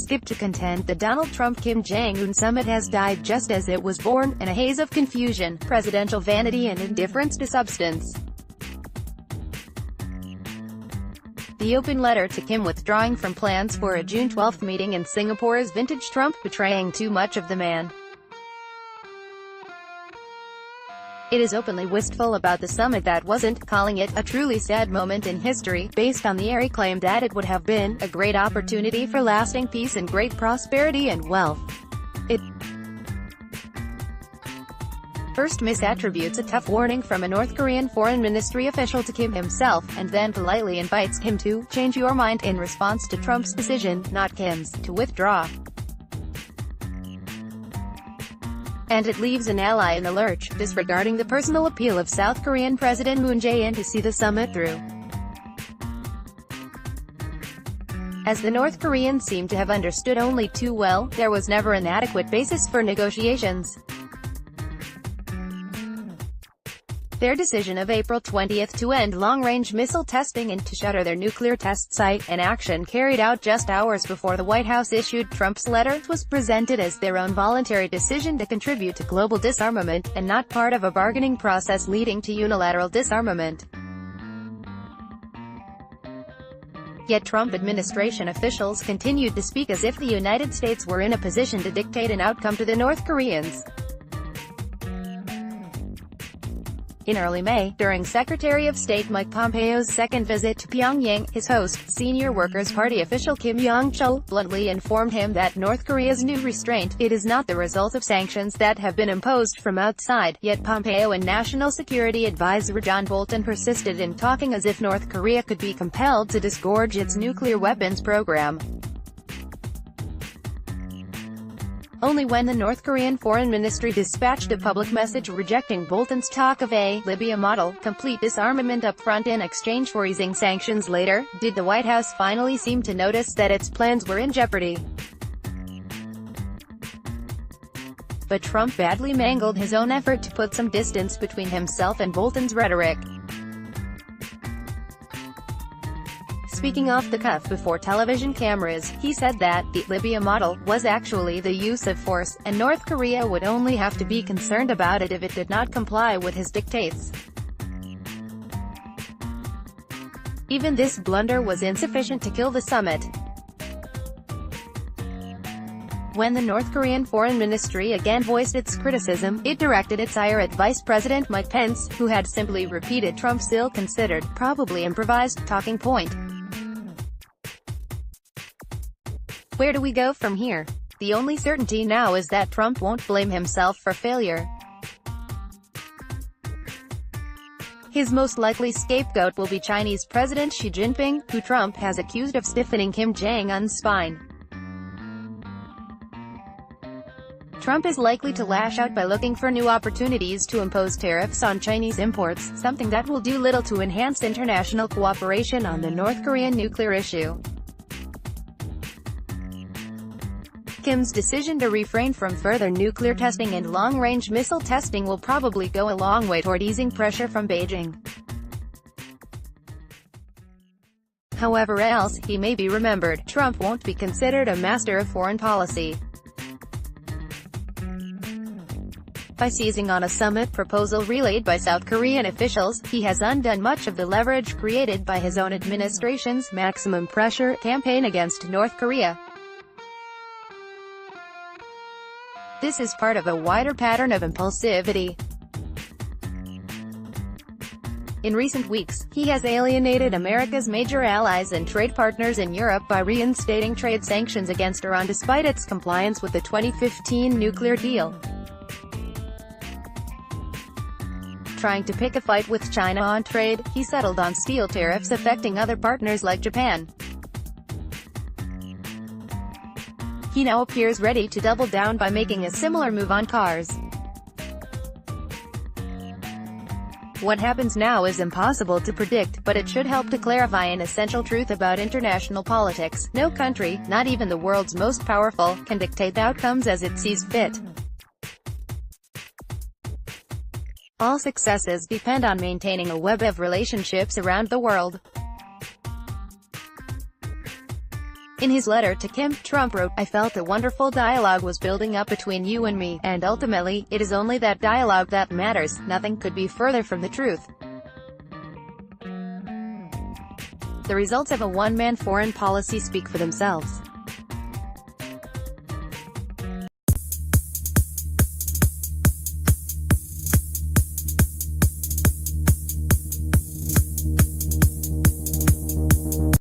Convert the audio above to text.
skip to contend the Donald Trump-Kim Jong Un summit has died just as it was born, in a haze of confusion, presidential vanity and indifference to substance. The open letter to Kim withdrawing from plans for a June 12 meeting in Singapore is vintage Trump, betraying too much of the man. It is openly wistful about the summit that wasn't, calling it a truly sad moment in history, based on the airy claim that it would have been a great opportunity for lasting peace and great prosperity and wealth. It first misattributes a tough warning from a North Korean foreign ministry official to Kim himself, and then politely invites him to change your mind in response to Trump's decision, not Kim's, to withdraw. And it leaves an ally in the lurch, disregarding the personal appeal of South Korean President Moon Jae-in to see the summit through. As the North Koreans seem to have understood only too well, there was never an adequate basis for negotiations. Their decision of April 20 to end long-range missile testing and to shutter their nuclear test site, an action carried out just hours before the White House issued Trump's letter, was presented as their own voluntary decision to contribute to global disarmament, and not part of a bargaining process leading to unilateral disarmament. Yet Trump administration officials continued to speak as if the United States were in a position to dictate an outcome to the North Koreans. In early May, during Secretary of State Mike Pompeo's second visit to Pyongyang, his host, Senior Workers' Party official Kim Yong-chol, bluntly informed him that North Korea's new restraint, it is not the result of sanctions that have been imposed from outside. Yet Pompeo and National Security Advisor John Bolton persisted in talking as if North Korea could be compelled to disgorge its nuclear weapons program. Only when the North Korean Foreign Ministry dispatched a public message rejecting Bolton's talk of a Libya model, complete disarmament up front in exchange for easing sanctions later, did the White House finally seem to notice that its plans were in jeopardy. But Trump badly mangled his own effort to put some distance between himself and Bolton's rhetoric. Speaking off the cuff before television cameras, he said that the Libya model was actually the use of force, and North Korea would only have to be concerned about it if it did not comply with his dictates. Even this blunder was insufficient to kill the summit. When the North Korean Foreign Ministry again voiced its criticism, it directed its ire at Vice President Mike Pence, who had simply repeated Trump's ill-considered, probably improvised, talking point. Where do we go from here? The only certainty now is that Trump won't blame himself for failure. His most likely scapegoat will be Chinese President Xi Jinping, who Trump has accused of stiffening Kim Jong Un's spine. Trump is likely to lash out by looking for new opportunities to impose tariffs on Chinese imports, something that will do little to enhance international cooperation on the North Korean nuclear issue. Kim's decision to refrain from further nuclear testing and long-range missile testing will probably go a long way toward easing pressure from Beijing. However else he may be remembered, Trump won't be considered a master of foreign policy. By seizing on a summit proposal relayed by South Korean officials, he has undone much of the leverage created by his own administration's maximum pressure campaign against North Korea. This is part of a wider pattern of impulsivity. In recent weeks, he has alienated America's major allies and trade partners in Europe by reinstating trade sanctions against Iran despite its compliance with the 2015 nuclear deal. Trying to pick a fight with China on trade, he settled on steel tariffs affecting other partners like Japan. He now appears ready to double down by making a similar move on cars. What happens now is impossible to predict, but it should help to clarify an essential truth about international politics: no country, not even the world's most powerful, can dictate outcomes as it sees fit. All successes depend on maintaining a web of relationships around the world. In his letter to Kim, Trump wrote, "I felt a wonderful dialogue was building up between you and me, and ultimately, it is only that dialogue that matters. Nothing could be further from the truth. The results of a one-man foreign policy speak for themselves."